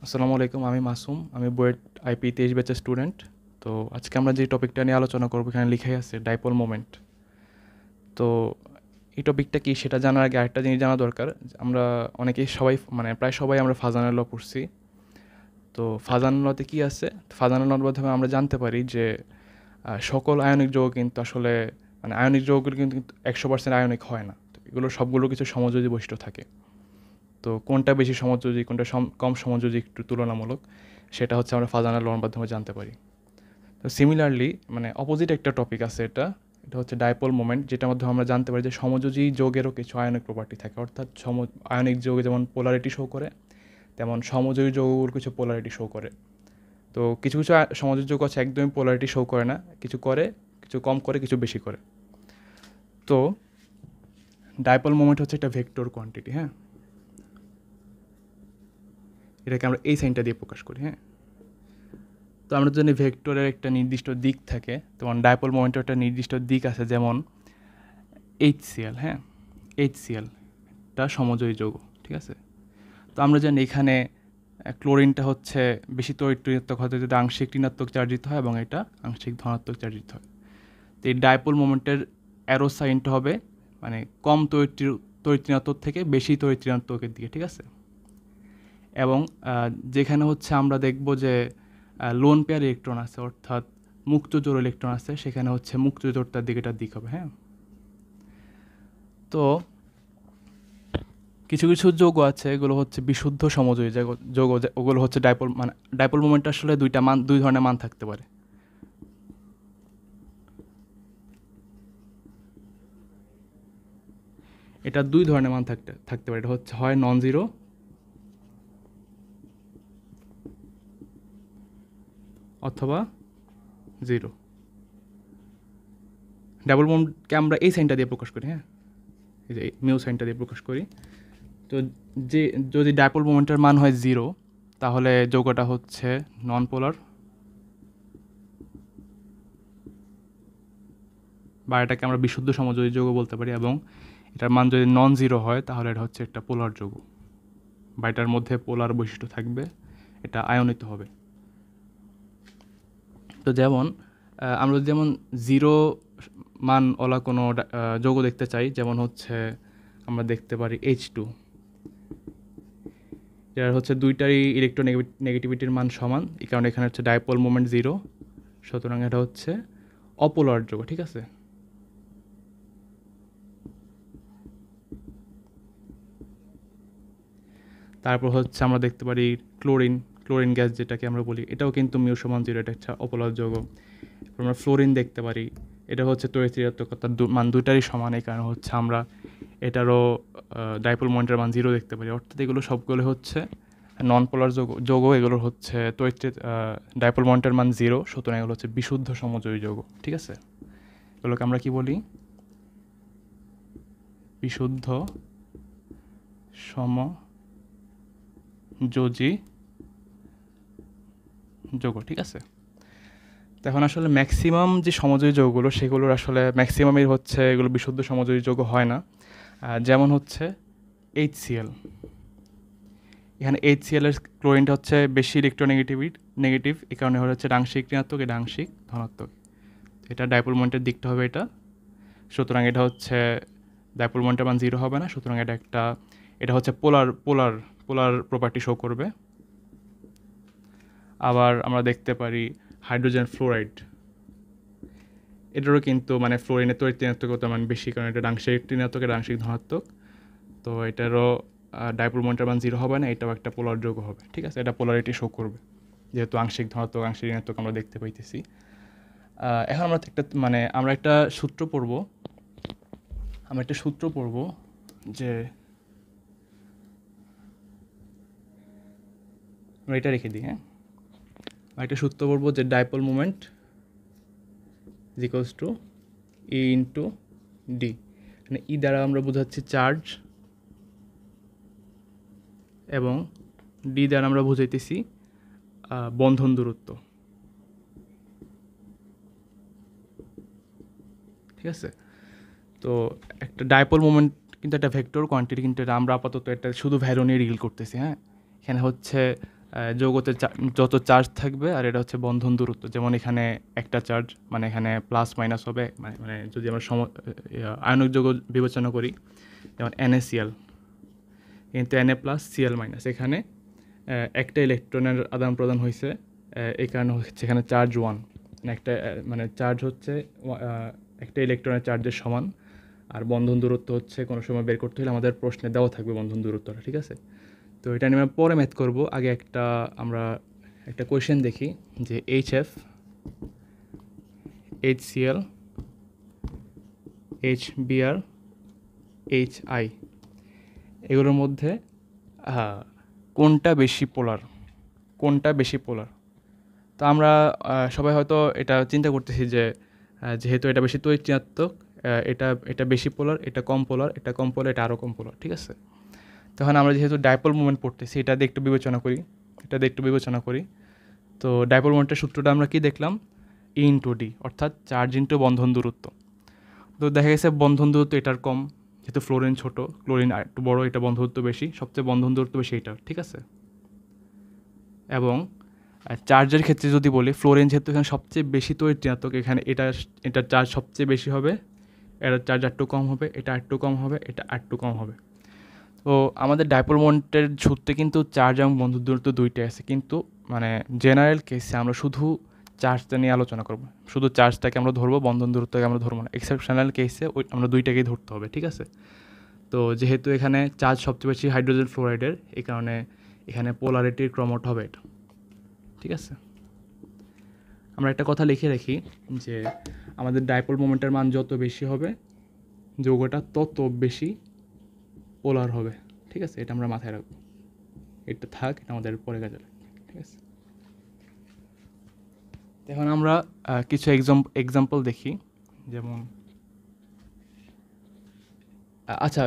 আসসালামু আলাইকুম, আমি মাসুম। আমি বুয়েট আইপি 23 ব্যাচের স্টুডেন্ট। তো আজকে আমরা যে টপিকটা নিয়ে আলোচনা করবো এখানে লিখাই আছে ডাইপোল মোমেন্ট। তো এই টপিকটা কি সেটা জানার আগে আরেকটা জিনিস জানা দরকার। আমরা অনেকেই সবাই মানে প্রায় সবাই আমরা ফাজানের ল পড়ছি। তো ফাজানের লতে কী আছে? ফাজানের লর মাধ্যমে আমরা জানতে পারি যে সকল আয়নিক যৌগ কিন্তু আসলে মানে আয়নিক যৌগগুলো কিন্তু 100% আয়নিক হয় না। তো এগুলো সবগুলো কিছু সমযোজী বৈশিষ্ট্য থাকে। তো কোনটা বেশি সমযোজী, কোনটা কম সমযোজী একটু তুলনামূলক, সেটা হচ্ছে আমরা ফাজানের লর মাধ্যমে জানতে পারি। তো সিমিলারলি মানে অপোজিট একটা টপিক আছে, এটা এটা হচ্ছে ডাইপোল মোমেন্ট, যেটার মাধ্যমে আমরা জানতে পারি যে সমযোজী যৌগেরও কিছু আয়নিক প্রপার্টি থাকে। অর্থাৎ আয়নিক যৌগে যেমন পোলারিটি শো করে, তেমন সমযোজী যৌগগুলোর কিছু পোলারিটি শো করে। তো কিছু কিছু সমযোজী যৌগ আছে একদমই পোলারিটি শো করে না, কিছু করে, কিছু কম করে, কিছু বেশি করে। তো ডাইপোল মোমেন্ট হচ্ছে একটা ভেক্টর কোয়ান্টিটি। হ্যাঁ, এটাকে আমরা এই সাইনটা দিয়ে প্রকাশ করি। হ্যাঁ, তো আমরা জানি ভেক্টরের একটা নির্দিষ্ট দিক থাকে, তেমন ডাইপোল মোমেন্টের একটা নির্দিষ্ট দিক আছে, যেমন HCl। হ্যাঁ, HCl এটা সমযোজী যৌগ, ঠিক আছে। তো আমরা জানি এখানে ক্লোরিনটা হচ্ছে বেশি ঋণাত্মক হতে যদি আংশিক ঋণাত্মক চার্জিত হয় এবং এটা আংশিক ধনাত্মক চার্জিত হয়। তো এই ডাইপোল মোমেন্টের অ্যারো সাইনটা হবে মানে কম ঋণাত্মক থেকে বেশি ঋণাত্মকের দিকে, ঠিক আছে। এবং যেখানে হচ্ছে আমরা দেখব যে লোন পেয়ার ইলেকট্রন আছে, অর্থাৎ মুক্ত জোড় ইলেকট্রন আছে, সেখানে হচ্ছে মুক্ত জোড়টার দিকে এটার দিক হবে। হ্যাঁ, তো কিছু কিছু যৌগ আছে এগুলো হচ্ছে বিশুদ্ধ সমযোজী যৌগ, ওগুলো হচ্ছে ডাইপোল মানে ডাইপোল মোমেন্ট আসলে দুই ধরনের মান থাকতে পারে। এটা দুই ধরনের মান থাকতে পারে। এটা হচ্ছে হয় নন জিরো অথবা জিরো। ডাবল মোমেন্টকে আমরা এই সাইনটা দিয়ে প্রকাশ করি। হ্যাঁ, এই যে মিউ সাইনটা দিয়ে প্রকাশ করি। তো যে যদি ডাইপোল মোমেন্টের মান হয় জিরো, তাহলে যৌগটা হচ্ছে নন পোলার, বা এটাকে আমরা বিশুদ্ধ সমযোজী যৌগ বলতে পারি। এবং এটার মান যদি নন জিরো হয় তাহলে এটা হচ্ছে একটা পোলার যৌগ, বা এটার মধ্যে পোলার বৈশিষ্ট্য থাকবে, এটা আয়নিত হবে। তো যেমন আমরা যেমন জিরো মান ওলা কোনো যৌগ দেখতে চাই, যেমন হচ্ছে আমরা দেখতে পারি H2, যার হচ্ছে দুইটারই ইলেকট্রোনেগেটিভিটির মান সমান, এই কারণে এখানে হচ্ছে ডাইপোল মোমেন্ট জিরো, সুতরাং এটা হচ্ছে অপোলার যৌগ, ঠিক আছে। তারপর হচ্ছে আমরা দেখতে পারি ক্লোরিন গ্যাস, যেটাকে আমরা বলি, এটাও কিন্তু মিউ সমান জিরো, এটা একটা অপোলার যৌগ। আমরা ফ্লোরিন দেখতে পারি, এটা হচ্ছে তড়িৎ-ঋণাত্মকতার মান দুইটারই সমান, এই কারণে হচ্ছে আমরা এটারও ডাইপোল মোমেন্টের মান জিরো দেখতে পারি। অর্থাৎ এগুলো সবগুলো হচ্ছে নন পোলার যৌগ, এগুলোর হচ্ছে ডাইপোল মোমেন্টের মান জিরো, সুতরাং এগুলো হচ্ছে বিশুদ্ধ সমযোজী যৌগ, ঠিক আছে। এগুলোকে আমরা কি বলি? বিশুদ্ধ সমযোজী যৌগ, ঠিক আছে। তো এখন আসলে ম্যাক্সিমাম যে সমযোজী যৌগগুলো, সেগুলোর আসলে ম্যাক্সিমামই হচ্ছে এগুলো বিশুদ্ধ সমযোজী যৌগ হয় না। যেমন হচ্ছে HCl, এখানে HCl এর ক্লোরিনটা হচ্ছে বেশি নেগেটিভ, এই কারণে হচ্ছে আংশিক ঋণাত্মক, এটা আংশিক ধনাত্মক। এটা ডাইপোল মোমেন্টের দিকটা হবে এটা, সুতরাং এটা হচ্ছে ডাইপোল মোমেন্টের মান জিরো হবে না, সুতরাং এটা হচ্ছে পোলার প্রপার্টি শো করবে। আবার আমরা দেখতে পারি হাইড্রোজেন ফ্লোরাইড, এটারও কিন্তু মানে ফ্লোরিনের তড়িৎ ঋণাত্মকতার মান বেশি, কারণ এটা আংশিক ঋণাত্মক, এটা আংশিক ধনাত্মক। তো এটারও ডাইপোল মোমেন্টের মান জিরো হবে না, এটাও একটা পোলার যৌগ হবে, ঠিক আছে। এটা পোলারিটি শো করবে, যেহেতু আংশিক ধনাত্মক আংশিক ঋণাত্মক আমরা দেখতে পাইতেছি। এখন আমরা একটা সূত্র পড়ব, যে আমরা এটা রেখে দিই। হ্যাঁ, একটা সূত্র পড়বো যে dipole moment equals to E into D. মানে ই দ্বারা আমরা বোঝাচ্ছি চার্জ, এবং ডি দ্বারা আমরা বুঝাইতেছি বন্ধন দূরত্ব, ঠিক আছে। তো একটা ডাইপোল মোমেন্ট কিন্তু একটা ভেক্টর কোয়ান্টিটি, কিন্তু এটা আমরা আপাতত এটা শুধু ভ্যালু নিয়ে ডিল করতেছি। হ্যাঁ, এখানে হচ্ছে যৌগতে যত চার্জ থাকবে আর এটা হচ্ছে বন্ধন দূরত্ব। যেমন এখানে একটা চার্জ, মানে এখানে প্লাস মাইনাস হবে, মানে যদি আমরা আয়নিক যৌগ বিবেচনা করি, যেমন NaCl, কিন্তু Na প্লাস Cl মাইনাস, এখানে একটা ইলেকট্রনের আদান প্রদান হয়েছে, এই কারণে হচ্ছে এখানে চার্জ 1, একটা মানে চার্জ হচ্ছে একটা ইলেকট্রনের চার্জের সমান, আর বন্ধন দূরত্ব হচ্ছে কোনো সময় বের করতে হলে আমাদের প্রশ্নে দেওয়া থাকবে বন্ধন দূরত্বটা, ঠিক আছে? তো এটা নিয়ে আমরা পরে ম্যাথ করব। আগে আমরা একটা কোয়েশ্চেন দেখি যে HF, HCl, HBr, HI এগুলোর মধ্যে কোনটা বেশি পোলার, তো আমরা সবাই হয়তো এটা চিন্তা করতেছি যে যেহেতু এটা বেশি তড়িৎ-ঋণাত্মক, এটা বেশি পোলার, এটা কম পোলার, এটা কম পোলার, এটা আরও কম পোলার, ঠিক আছে? তখন আমরা যেহেতু ডাইপোল মোমেন্ট পড়তেছি, এটা দিয়ে একটু বিবেচনা করি। তো ডাইপোল মোমেন্টের সূত্রটা আমরা কি দেখলাম? E ইন্টু ডি, অর্থাৎ চার্জ ইন্টু বন্ধন দূরত্ব। তো দেখা গেছে বন্ধন দূরত্ব এটার কম, যেহেতু ফ্লোরিন ছোট, ক্লোরিন একটু বড়, এটা বন্ধন দূরত্ব বেশি, সবচেয়ে বন্ধন দূরত্ব বেশি এটার, ঠিক আছে? এবং চার্জের ক্ষেত্রে যদি বলি, ফ্লোরিন যেহেতু এখানে সবচেয়ে বেশি তড়িৎ-ঋণাত্মক, এখানে এটার চার্জ সবচেয়ে বেশি হবে, এটার চার্জ একটু কম হবে, এটা একটু কম হবে, এটা একটু কম হবে। তো আমাদের ডাইপোল মোমেন্টের সূত্রে কিন্তু চার্জ এবং বন্ধন দূরত্ব দুইটাই আছে, কিন্তু মানে জেনারেল কেসে আমরা শুধু চার্জটা নিয়ে আলোচনা করব, শুধু চার্জটাকে আমরা ধরবো, বন্ধন দূরত্বকে আমরা ধরবো না। এক্সেপশনাল কেসে আমরা দুইটাকেই ধরতে হবে, ঠিক আছে? তো যেহেতু এখানে চার্জ সবচেয়ে বেশি হাইড্রোজেন ফ্লোরাইডের, এই কারণে এখানে পোলারিটির ক্রমট হবে এটা, ঠিক আছে? আমরা একটা কথা লিখে রাখি যে আমাদের ডাইপোল মোমেন্টের মান যত বেশি হবে, যৌগটা তত বেশি পোলার হবে, ঠিক আছে? এটা আমরা মাথায় রাখবো, এটা থাক, এটা আমাদের পরে কাজে লাগবে, ঠিক আছে? এখন আমরা কিছু এক্সাম্পল দেখি, যেমন আচ্ছা,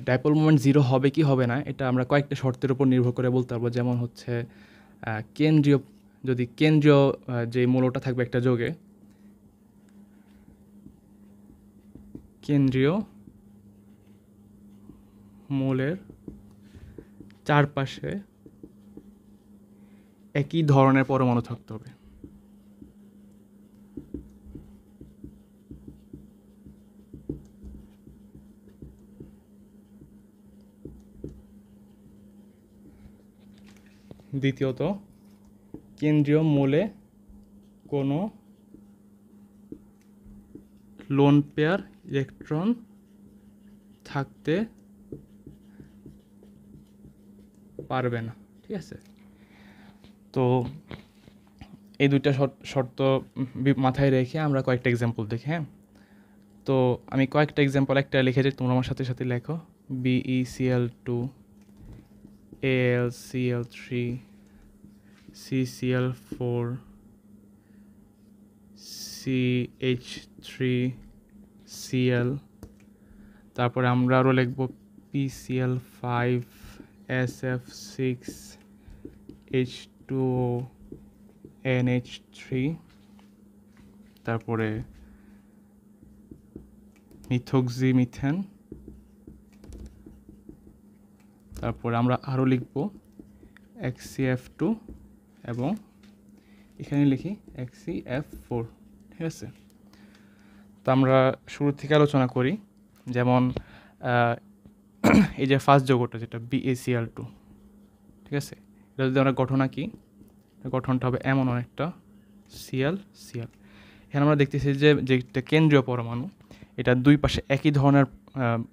ডাইপোল মোমেন্ট জিরো হবে কি হবে না, এটা আমরা কয়েকটা শর্তের উপর নির্ভর করে বলতে পারবো। যেমন হচ্ছে কেন্দ্রীয় যে মৌলটা থাকবে একটা যৌগে, কেন্দ্রীয় মৌলের চারপাশে একই ধরনের পরমাণু থাকতে হবে। দ্বিতীয়ত, কেন্দ্রীয় মৌলে কোনো লোন পেয়ার ইলেকট্রন থাকতে পারবে না, ঠিক আছে? তো এই দুইটা শর্ত মাথায় রেখে আমরা কয়েকটা এক্সাম্পল দেখি, হ্যাঁ? তো আমি কয়েকটা এক্সাম্পল একটা লিখেছি, তোমরা আমার সাথে সাথে লেখো। BeCl2, AlCl3, CCl4, CH3Cl, তারপরে আমরা আরও লিখব PCl5, SF6, H2O, NH3, তারপরে মিথেন, তারপরে আমরা আরও লিখব XCF2 এবং এখানে লিখি XCF4, ঠিক আছে? তো আমরা শুরু থেকে আলোচনা করি। যেমন এই যে ফার্স্ট যৌগটা যেটা BaCl2, ঠিক আছে? এটা যদি আমরা গঠন আঁকি, গঠনটা হবে এমন অনেকটা Cl। এখানে আমরা দেখতেছি যে যেটা কেন্দ্রীয় পরমাণু, এটা দুই পাশে একই ধরনের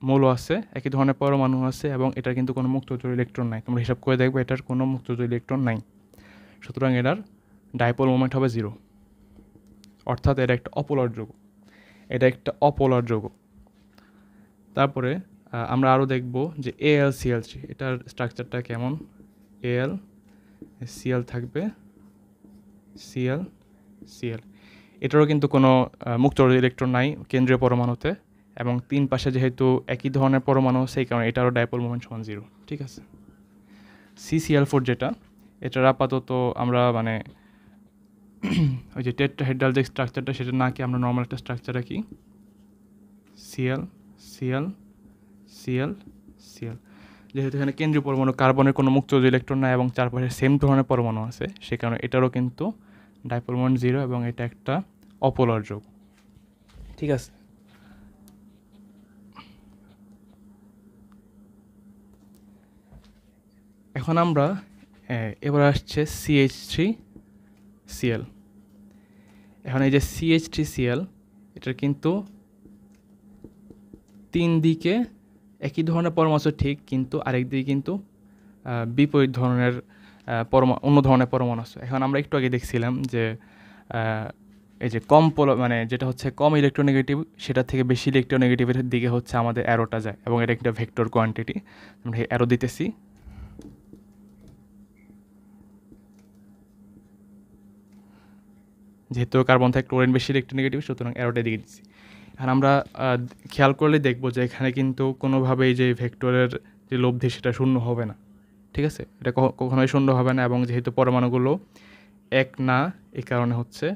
মৌল আছে, একই ধরনের পরমাণু আছে, এবং এটার কিন্তু কোনো মুক্তজোড় ইলেকট্রন নাই। তোমরা হিসাব করে দেখবে এটার কোনো মুক্তজোড় ইলেকট্রন নাই, সুতরাং এটার ডাইপোল মোমেন্ট হবে 0, অর্থাৎ এটা একটা অপোলার যৌগ। তারপরে আমরা আরও দেখব যে AlCl3, এটার স্ট্রাকচারটা কেমন। Cl থাকবে, Cl, এটারও কিন্তু কোনো মুক্তজোড় ইলেকট্রন নাই কেন্দ্রীয় পরমাণুতে, এবং তিন পাশে যেহেতু একই ধরনের পরমাণু সেই কারণে এটারও ডাইপোল মোমেন্ট সমান 0, ঠিক আছে? CCl4 যেটা, এটার আপাতত আমরা মানে ওই যে টেট্রাহেড্রাল যে স্ট্রাকচারটা সেটা না কি আমরা নর্মাল একটা স্ট্রাকচার রাখি, Cl, যেহেতু এখানে কেন্দ্রীয় পরমাণু কার্বনের কোনো মুক্ত ইলেকট্রন নাই এবং চারপাশে সেম ধরনের পরমাণু আছে, সে কারণে এটারও কিন্তু ডাইপোল মোমেন্ট 0 এবং এটা একটা অপোলার যৌগ। ঠিক আছে, এখন আমরা এবার আসছে CH3Cl। এখন এই যে CH3Cl, এটার কিন্তু 3 দিকে একই ধরনের পরমাণু আছে ঠিক, কিন্তু আরেক দিকে কিন্তু বিপরীত ধরনের অন্য ধরনের পরমাণু আছে। এখন আমরা একটু আগে দেখছিলাম যে এই যে মানে যেটা হচ্ছে কম ইলেকট্রোনেগেটিভ, সেটা থেকে বেশি ইলেকট্রোনেগেটিভের দিকে হচ্ছে আমাদের অ্যারোটা যায়, এবং এটা একটা ভেক্টর কোয়ান্টিটি। আমরা অ্যারো দিতেছি, যেহেতু কার্বন থেকে ক্লোরিন বেশি ইলেকট্রোনেগেটিভ, সুতরাং অ্যারোটা দিকে দিচ্ছি। এখন আমরা খেয়াল করলে দেখবো যে এখানে কিন্তু কোনোভাবেই যে ভেক্টরের যে লব্ধি সেটা শূন্য হবে না। ঠিক আছে, এটা কখনোই শূন্য হবে না, এবং যেহেতু পরমাণুগুলো এক না, এই কারণে হচ্ছে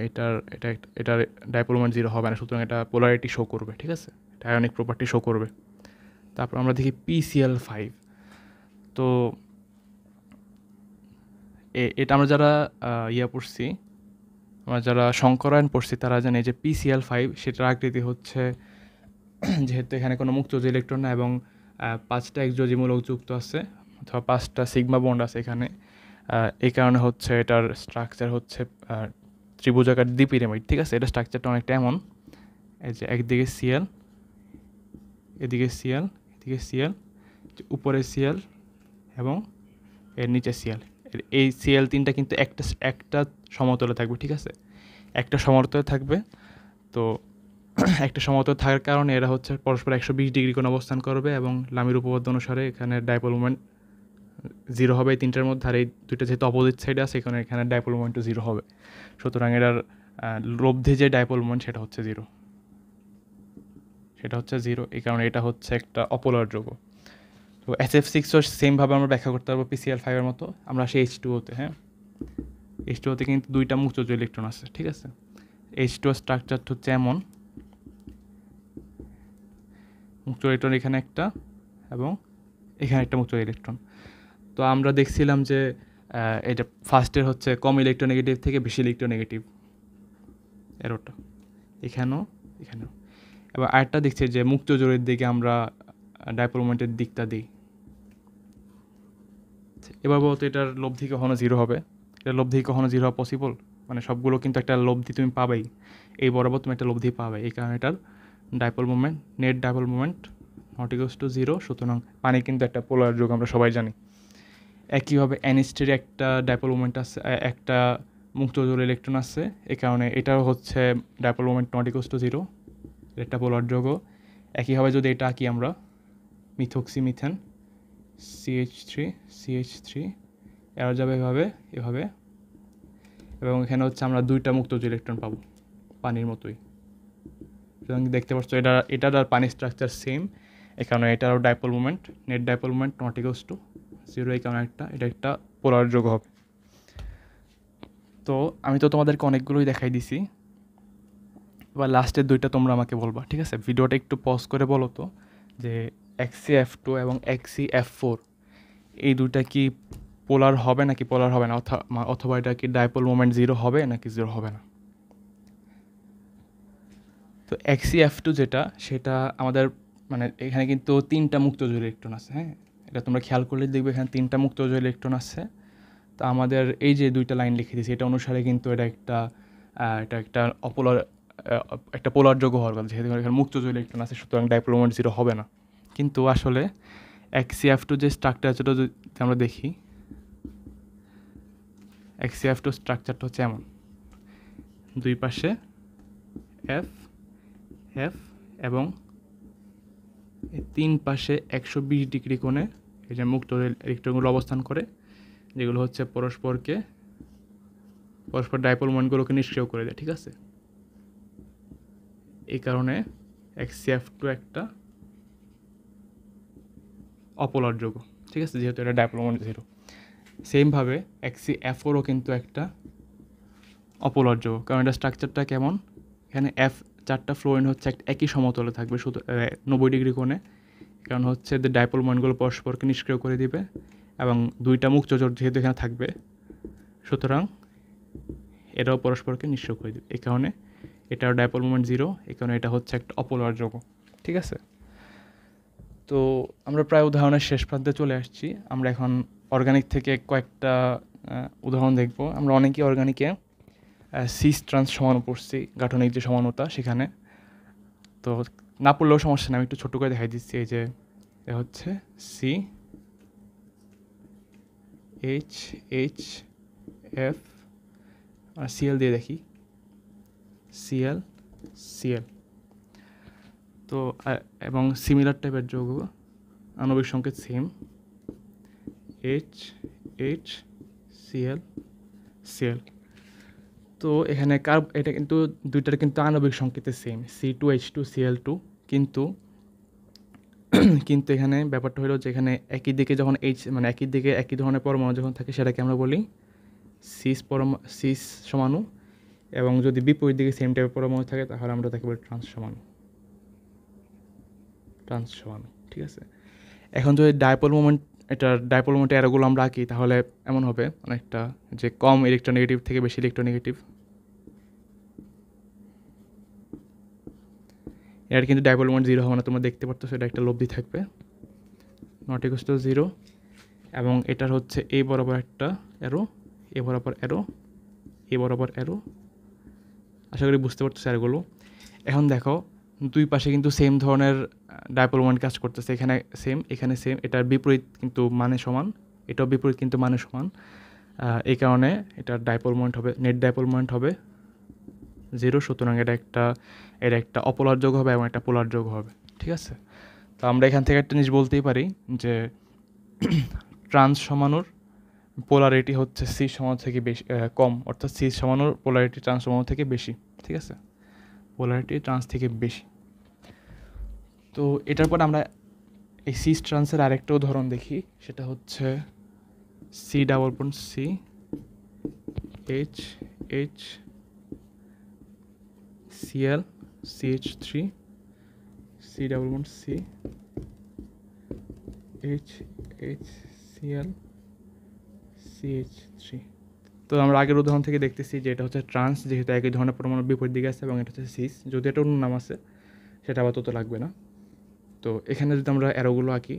এটার ডাইপোল মোমেন্ট 0 হবে না, সুতরাং এটা পোলারিটি শো করবে। ঠিক আছে, এটা আয়নিক প্রপার্টি শো করবে। তারপর আমরা দেখি PCl5। তো এটা আমরা যারা পড়ছি, আমরা যারা সংকরায়ন পড়ছি, তারা জানে যে PCl5 সেটার আকৃতি হচ্ছে, যেহেতু এখানে কোনো মুক্ত ইলেকট্রন না এবং 5টা এক্সোজি মূলক যুক্ত আছে, অথবা 5টা সিগমা বন্ড আছে এখানে, এই কারণে হচ্ছে এটার স্ট্রাকচার হচ্ছে ত্রিভুজাকার দ্বিপিরামিড। ঠিক আছে, এটা স্ট্রাকচারটা অনেকটা এমন, এই যে একদিকে Cl, এদিকে Cl, এদিকে Cl, উপরে Cl এবং এর নিচে Cl। এই Cl তিনটা কিন্তু একটা সমতলে থাকবে। ঠিক আছে, একটা সমতলে থাকবে। তো একটা সমতলে থাকার কারণে এরা হচ্ছে পরস্পর 120 ডিগ্রি কোণ অবস্থান করবে, এবং লামির উপপাদ্য অনুসারে এখানে ডাইপোল মোমেন্ট 0 হবে এই তিনটার মধ্যে। আর এই দুইটা যেহেতু অপোজিট সাইডে আছে, এখানে ডাইপোল মোমেন্টও 0 হবে, সুতরাং এটার লব্ধি যে ডাইপোল মোমেন্ট সেটা হচ্ছে 0, এই কারণে এটা হচ্ছে একটা অপোলার যৌগ। তো SF6ও সেমভাবে আমরা ব্যাখ্যা করতে পারবো PCl5 এর মতো। আমরা আসি H2O-তে। হ্যাঁ, H2O-তে কিন্তু দুইটা মুক্ত ইলেকট্রন আছে। ঠিক আছে, H2O স্ট্রাকচারটা হচ্ছে এমন, মুক্ত ইলেকট্রন এখানে একটা এবং এখানে একটা মুক্ত ইলেকট্রন। তো আমরা দেখছিলাম যে এটা ফার্স্টের হচ্ছে কম ইলেকট্রোনেগেটিভ থেকে বেশি ইলেকট্রোনেগেটিভ এরোটা, এখানেও। এবার আরেকটা দেখছি যে মুক্ত জোরের দিকে আমরা ডাইপোল মোমেন্টের দিকটা দিই। এবার বলতো এটার লব্ধি কখনো 0 হবে? এটার লব্ধি কখনো 0 হওয়া পসিবল? মানে সবগুলো কিন্তু একটা লব্ধি তুমি পাবেই, এই বরাবর তুমি একটা লব্ধি পাবে, এই কারণে এটার dipole moment, net dipole moment not equals to 0। সুতরাং পানি কিন্তু একটা পোলার যৌগ, আমরা সবাই জানি। একইভাবে NH3 একটা ডাইপোল মোমেন্ট আছে, একটা মুক্ত জোর ইলেকট্রন আছে, এই কারণে এটাও হচ্ছে dipole moment not equals to 0, একটা পোলার যৌগ। একইভাবে যদি এটা আঁকি আমরা, মিথেন CH3 এরা যাবে এভাবে, এবং এখানে হচ্ছে আমরা দুইটা মুক্ত ইলেকট্রন পাবো পানির মতোই। সুতরাং দেখতে পাচ্ছ এটার আর পানির স্ট্রাকচার সেম, এই কারণে এটারও dipole moment, net dipole moment not equals to 0, এই কারণে এটা একটা পোলার যৌগ হবে। তো আমি তো তোমাদেরকে অনেকগুলোই দেখাই দিছি, এবার লাস্টের দুইটা তোমরা আমাকে বলবা। ঠিক আছে, ভিডিওটা একটু পজ করে বলো তো যে XCF2 এবং XCF4 এই দুইটা কি পোলার হবে নাকি পোলার হবে না, অথবা এটা কি ডাইপোল মোমেন্ট 0 হবে নাকি 0 হবে না। তো XCF2 যেটা, সেটা আমাদের মানে এখানে কিন্তু 3টা মুক্ত ইলেকট্রন আছে। হ্যাঁ, এটা তোমরা খেয়াল করলে দেখবে এখানে 3টা মুক্ত ইলেকট্রন আছে। তো আমাদের এই যে দুইটা লাইন লিখে দিয়েছি, এটা অনুসারে কিন্তু এটা একটা অপোলার, একটা পোলার যৌগ হওয়ার কথা, যেহেতু এখানে মুক্ত ইলেকট্রন আছে, সুতরাং ডাইপোল মোমেন্ট 0 হবে না। কিন্তু আসলে XCF2 যে স্ট্রাকচারটা যদি আমরা দেখি, XCF2 স্ট্রাকচারটা হচ্ছে এমন, দুই পাশে F এবং 3 পাশে 120 ডিগ্রি কোণে এই যে মুক্ত ইলেকট্রনগুলো অবস্থান করে, যেগুলো হচ্ছে পরস্পর ডাইপোল মোমেন্টগুলোকে নিষ্ক্রিয় করে দেয়। ঠিক আছে, এই কারণে XCF2 একটা অপোলার যৌগ। ঠিক আছে, যেহেতু এটা ডাইপোল মোমেন্ট 0। সেমভাবে XCF4ও কিন্তু একটা অপোলার যৌগ, কারণ এটা স্ট্রাকচারটা কেমন, এখানে 4টা ফ্লোরিন হচ্ছে একই সমতলে থাকবে, শুধু 90 ডিগ্রি কোণে, কারণ হচ্ছে যে ডাইপোল মোমেন্টগুলো পরস্পরকে নিষ্ক্রিয় করে দিবে এবং দুইটা মুক্ত জোট যেহেতু এখানে থাকবে, সুতরাং এটাও পরস্পরকে নিষ্ক্রিয় করে দিবে। এই কারণে এটার ডাইপোল মোমেন্ট 0, এই কারণে এটা হচ্ছে একটা অপোলার যৌগ। ঠিক আছে, তো আমরা প্রায় উদাহরণের শেষ প্রান্তে চলে আসছি। আমরা এখন অর্গানিক থেকে কয়েকটা উদাহরণ দেখব। আমরা অনেকেই অর্গানিকে সিস ট্রান্স সমাণু পড়ছি, গাঠনিক যে সমানতা সেখানে। তো না পড়লেও সমস্যা নেই, আমি একটু ছোটো করে দেখাই দিচ্ছি। এই যে এ হচ্ছে C H H F, CL দিয়ে দেখি, সিএল সিএল। তো এবং সিমিলার টাইপের যৌগ, আণবিক সংকেত same, H H CL CL. তো এখানে এটা কিন্তু দুইটার কিন্তু আণবিক সংকেতে সেম, C2H2Cl2, কিন্তু কিন্তু এখানে ব্যাপারটা হলো যে এখানে একই দিকে যখন মানে একই দিকে একই ধরনের পরমাণু যখন থাকে সেটাকে আমরা বলি সিস সমাণু, এবং যদি বিপরীত দিকে সেম টাইপের পরমাণু থাকে তাহলে আমরা তাকে বলি ট্রান্স সমাণু। ঠিক আছে, এখন যদি ডাইপোল মোমেন্ট অ্যারোগুলো আমরা আঁকি তাহলে এমন হবে অনেকটা, যে কম ইলেকট্রোনেগেটিভ থেকে বেশি ইলেকট্রোনেগেটিভ। এর কিন্তু ডাইপোল মোমেন্ট 0 হবে না, তোমরা দেখতে পারতো, সেটা একটা লব্ধি থাকবে, নট ইকুয়ালস টু 0। এবং এটার হচ্ছে এই বরাবর একটা অ্যারো, এ বরাবর অ্যারো, এ বরাবর অ্যারো। আশা করি বুঝতে পারছো স্যারগুলো। এখন দেখো দুই পাশে কিন্তু সেম ধরনের ডাইপোল মোমেন্ট কাজ করতেছে, এখানে সেম, এটার বিপরীত কিন্তু মানে সমান, এটাও বিপরীত কিন্তু মানে সমান। এই কারণে এটার ডাইপোল মোমেন্ট হবে, নেট ডাইপোল মোমেন্ট হবে 0। সুতরাং এটা একটা অপোলার যৌগ হবে এবং একটা পোলার যৌগ হবে। ঠিক আছে, তো আমরা এখান থেকে একটা জিনিস বলতেই পারি যে ট্রান্স সমাণুর পোলারিটি হচ্ছে সি সমাণু থেকে বেশি কম, অর্থাৎ সি সমাণুর পোলারিটি ট্রান্স সমাণু থেকে বেশি। ঠিক আছে, পোলারিটি ট্রান্স থেকে বেশি। তো এটার পর আমরা এই সিস ট্রান্সের আরেকটা উদাহরণ দেখি, সেটা হচ্ছে C double bond C H H CL CH3, C double bond C H H CL CH3। তো আমরা আগের উদাহরণ থেকে দেখতেছি যে এটা হচ্ছে ট্রান্স, যেহেতু একই ধরনের পরমাণু বিপরীত দিকে আছে, এবং এটা হচ্ছে সিস, যদি এটা অন্য নাম আছে সেটা আপাতত লাগবে না। তো এখানে যদি আমরা অ্যারোগুলো আঁকি,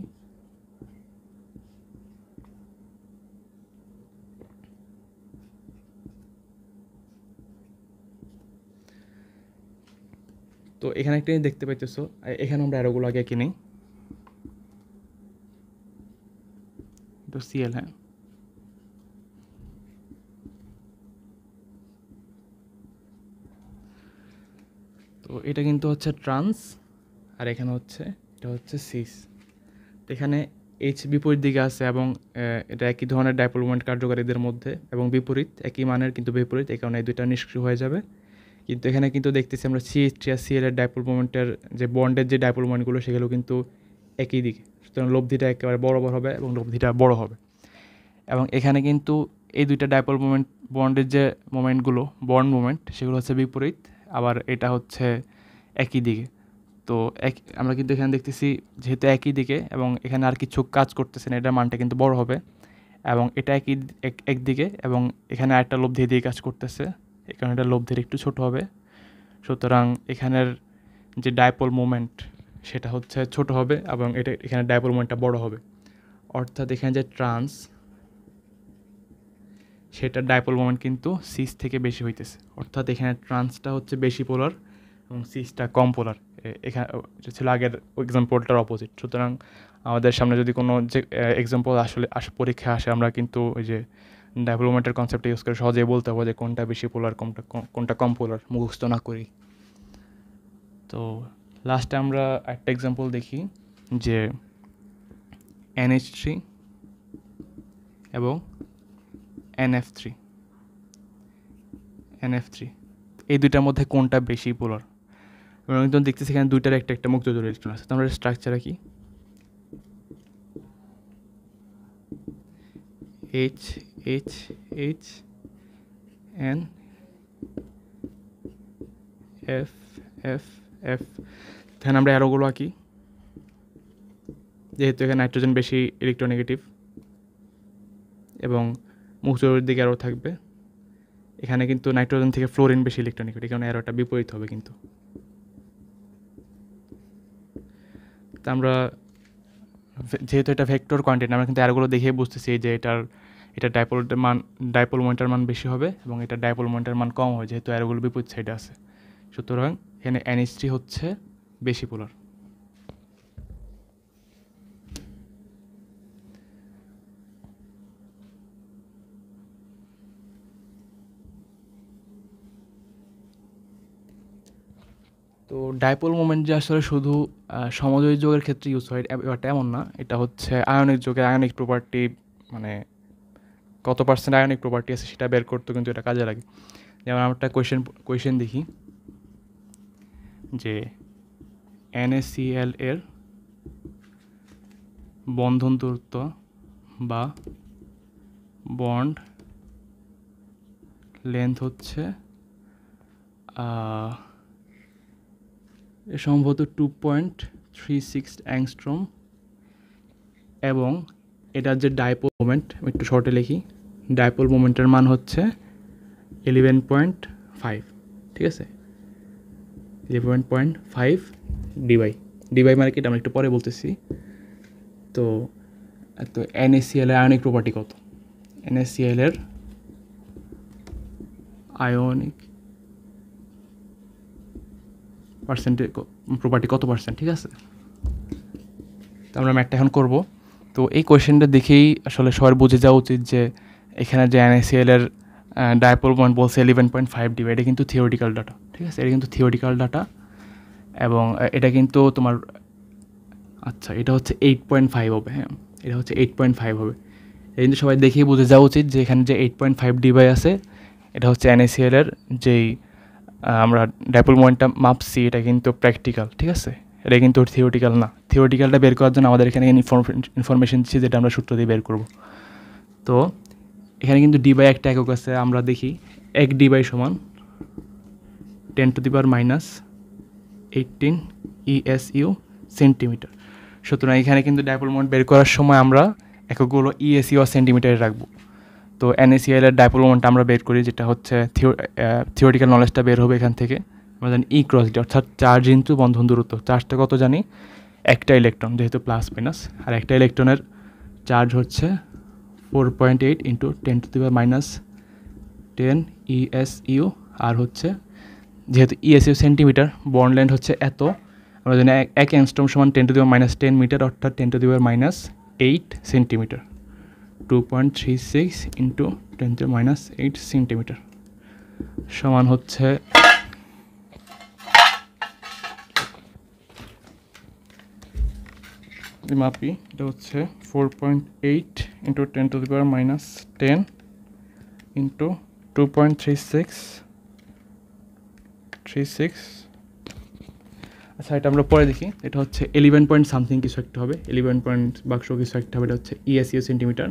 তো এখানে একটা দেখতে পাইতেছো, এখানে আমরা অ্যারোগুলো আগে আঁকি নেই, তো সিএল, হ্যাঁ, তো এটা কিন্তু হচ্ছে ট্রান্স, আর এখানে এটা হচ্ছে সিস। তো এখানে এইচ বিপরীত দিকে আছে এবং এটা একই ধরনের ডাইপোল মোমেন্ট কার্যকারীদের মধ্যে, এবং বিপরীত একই মানের কিন্তু বিপরীত, এই কারণে এই দুইটা নিষ্ক্রিয় হয়ে যাবে। কিন্তু এখানে কিন্তু দেখতেছি আমরা CH3 আর সিএল এর ডাইপোল মোমেন্টের যে বন্ডের যে ডাইপোল মোমেন্টগুলো সেগুলো কিন্তু একই দিকে, সুতরাং লব্ধিটা একেবারে বরাবর হবে এবং লব্ধিটা বড় হবে। এবং এখানে কিন্তু এই দুইটা ডাইপোল মোমেন্ট বন্ডের যে মোমেন্টগুলো, বন্ড মোমেন্ট, সেগুলো হচ্ছে বিপরীত, আবার এটা হচ্ছে একই দিকে। তো আমরা কিন্তু এখানে দেখতেছি যেহেতু একই দিকে এবং এখানে আর কিছু কাজ করতেছে না, এটার মানটা কিন্তু বড় হবে, এবং এটা একদিকে, এবং এখানে আরেকটা লব্ধি দিয়ে কাজ করতেছে, এই কারণে এটা লব্ধির একটু ছোট হবে। সুতরাং এখানের যে ডাইপোল মোমেন্ট সেটা হচ্ছে ছোট হবে, এবং এখানে ডাইপোল মোমেন্টটা বড় হবে। অর্থাৎ এখানে যে ট্রান্স, সেটার ডাইপোল মোমেন্ট কিন্তু সিস থেকে বেশি হইতেছে, অর্থাৎ এখানে ট্রান্সটা হচ্ছে বেশি পোলার এবং সিসটা কম পোলার। এখানে এটা ছিল আগের এক্সাম্পলটার অপোজিট। সুতরাং আমাদের সামনে যদি কোনো যে এক্সাম্পল আসলে পরীক্ষা আসে, আমরা কিন্তু ওই যে ডাইপোল মোমেন্টের কনসেপ্টটা ইউজ করে সহজেই বলতে হবে যে কোনটা বেশি পোলার, কোনটা কম পোলার, মুখস্থ না করি। তো লাস্টে আমরা একটা এক্সাম্পল দেখি যে NH3 এবং NF3 এই দুইটার মধ্যে কোনটা বেশি পোলার। এবং একদম দেখতেছি এখানে দুইটার একটা মুক্ত জোড় ইলেকট্রন আছে। তো আমরা স্ট্রাকচারে কি H H H N F F F, এখানে আমরা অ্যারোগুলো আঁকি, যেহেতু এখানে নাইট্রোজেন বেশি ইলেকট্রোনেগেটিভ এবং মুখের দিকে অ্যারো থাকবে, এখানে কিন্তু নাইট্রোজেন থেকে ফ্লোরিন বেশি ইলেকট্রোনেগেটিভ, কারণে অ্যারোটা বিপরীত হবে কিন্তু। তা আমরা যেহেতু এটা ভেক্টর কোয়ান্টিটি, আমরা কিন্তু অ্যারোগুলো দেখে বুঝতেছি যে এটা ডাইপোল মোমেন্টের মান বেশি হবে এবং এটা ডাইপোল মোমেন্টের মান কম হবে, যেহেতু অ্যারোগুলো বিপরীত সাইডে আছে। সুতরাং এখানে NH3 হচ্ছে বেশি পোলার। তো ডাইপোল মোমেন্ট যে আসলে শুধু সমযোজী যোগের ক্ষেত্রে ইউজ হয় ব্যাপারটা এমন না, এটা হচ্ছে আয়নিক যোগের আয়নিক প্রপার্টি, মানে কত পার্সেন্ট আয়নিক প্রপার্টি আছে সেটা বের করতে কিন্তু এটা কাজে লাগে। যেমন আমরা একটা কোয়েশ্চেন দেখি যে NaCl এর বন্ধন দূরত্ব বা বন্ড লেন্থ হচ্ছে সম্ভবত 2.36 অ্যাংস্ট্রম, এবং এটার যে ডাইপোল মোমেন্ট, আমি একটু শর্টে লিখি, ডাইপোল মোমেন্টের মান হচ্ছে 11.5, ঠিক আছে, 11.5 ডিবাই মানে কি আমরা একটু পরে বলতেছি। তো NaCl এর আয়নিক প্রপার্টি কত? NaCl এর আয়নিক পার্সেন্টেজ প্রপার্টি কত পার্সেন্ট, ঠিক আছে। তো আমরা ম্যাথটা এখন করব। তো এই কোয়েশ্চেনটা দেখেই আসলে সবার বুঝে যাওয়া উচিত যে এখানে যে NaCl এর ডাইপোল মোমেন্ট বলছে 11.5 ডিবাই, এটা কিন্তু থিওরিটিক্যাল ডাটা, ঠিক আছে, এটা কিন্তু থিওরিটিক্যাল ডাটা, এবং এটা কিন্তু তোমার আচ্ছা এটা হচ্ছে 8.5 হবে, হ্যাঁ এটা হচ্ছে 8.5 হবে। এটা কিন্তু সবাই দেখেই বুঝে যাওয়া উচিত যে এখানে যে 8.5 ডিবাই আছে এটা হচ্ছে NaCl এর যেই আমরা ডাইপোল মোমেন্টটা মাপছি, এটা কিন্তু প্র্যাকটিক্যাল, ঠিক আছে, এটা কিন্তু থিওরিটিক্যাল না। থিওরিটিক্যালটা বের করার জন্য আমাদের এখানে ইনফরমেশন দিচ্ছি যেটা আমরা সূত্র দিয়ে বের করব। তো এখানে কিন্তু ডিবাই একটা একক আছে, আমরা দেখি 1 ডিবাই সমান 10⁻⁻18 ESU সেন্টিমিটার। সুতরাং এখানে কিন্তু ডাইপোল মোমেন্ট বের করার সময় আমরা এককগুলো ESU সেন্টিমিটারে রাখবো। তো NaCl এর ডাইপোল মোমেন্টটা আমরা বের করি, যেটা হচ্ছে থিওরিটিক্যাল নলেজটা বের হবে এখান থেকে। আমরা জানি E × D অর্থাৎ চার্জ ইনটু বন্ধন দূরত্ব। চার্জটা কত জানি? একটা ইলেকট্রন, যেহেতু প্লাস মাইনাস, আর একটা ইলেকট্রনের চার্জ হচ্ছে 4.8 × 10⁻10 ESU, আর হচ্ছে যেহেতু ESU সেন্টিমিটার, বন্ড লেন্থ হচ্ছে এত, আমরা জানি 1 অ্যাংস্ট্রম সমান 10⁻10 মিটার, অর্থাৎ 10⁻8 সেন্টিমিটার। 2.36 × 10⁻8 সেন্টিমিটার সমান হচ্ছে মাপি, এটা হচ্ছে 4.8 × 10⁻10 × 2.36। আচ্ছা এটা আমরা পরে দেখি, এটা হচ্ছে 11 পয়েন্ট সামথিং কিছু একটা হবে, 11 পয়েন্ট বাক্স কিছু একটা হবে, এটা হচ্ছে ESU সেন্টিমিটার,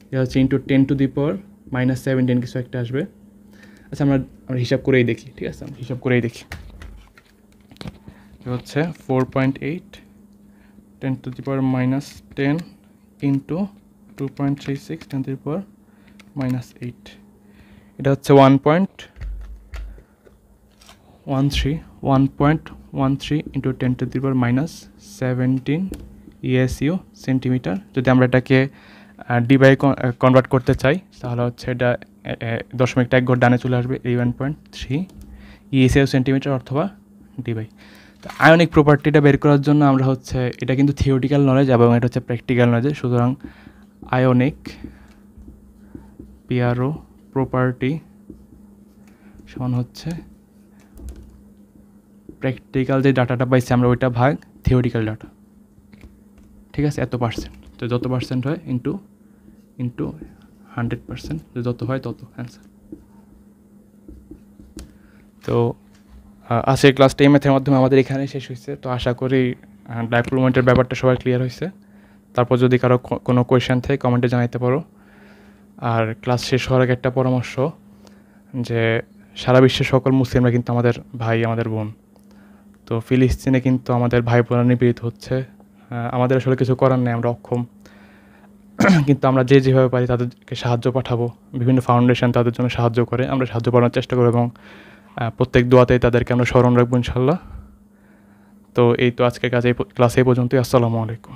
এটা হচ্ছে × 10⁻17 কিছু একটা আসবে। আচ্ছা আমরা হিসাব করেই দেখি, ঠিক আছে, আমরা হিসাব করেই দেখি। এটা হচ্ছে 4.8 10⁻10 × 2.36 10⁻8, এটা হচ্ছে 1.13 × 10⁻17 ESU সেন্টিমিটার। যদি আমরা এটাকে ডিবাই কনভার্ট করতে চাই তাহলে হচ্ছে এটা 0.1 ঘর ডানে চলে আসবে, 11.3 ESU সেন্টিমিটার অথবা ডিবাই। তো আয়নিক প্রপার্টিটা বের করার জন্য আমরা হচ্ছে, এটা কিন্তু থিওরিটিক্যাল নলেজ এবং এটা হচ্ছে প্র্যাকটিক্যাল নলেজ, সুতরাং আয়নিক PRO প্রপার্টি সমান হচ্ছে প্র্যাকটিক্যাল যে ডাটাটা পাইছি আমরা ওইটা ভাগ থিওরিটিক্যাল ডাটা, ঠিক আছে, এত পার্সেন্ট। তো যত পার্সেন্ট হয় ইন্টু 100%, যত হয় তত অ্যান্সার। তো আজকের ক্লাসটা এই ম্যাথের মাধ্যমে আমাদের এখানে শেষ হয়েছে। তো আশা করি ডাইপোল মোমেন্টের ব্যাপারটা সবার ক্লিয়ার হয়েছে। তারপর যদি কারো কোনো কোয়েশ্চেন থাকে কমেন্টে জানাইতে পারো। আর ক্লাস শেষ হওয়ার আগে একটা পরামর্শ, যে সারা বিশ্বের সকল মুসলিমরা কিন্তু আমাদের ভাই, আমাদের বোন। তো ফিলিস্তিনে কিন্তু আমাদের ভাই বোনরা নিপীড়িত হচ্ছে, আমাদের আসলে কিছু করার নেই, আমরা অক্ষম। কিন্তু আমরা যেভাবে পারি তাদেরকে সাহায্য পাঠাবো। বিভিন্ন ফাউন্ডেশন তাদের জন্য সাহায্য করে, আমরা সাহায্য পাঠানোর চেষ্টা করবো এবং প্রত্যেক দোয়াতেই তাদেরকে আমরা স্মরণ রাখবো ইনশাল্লাহ। তো এই তো আজকের কাছে ক্লাস এই পর্যন্তই। আসসালামু আলাইকুম।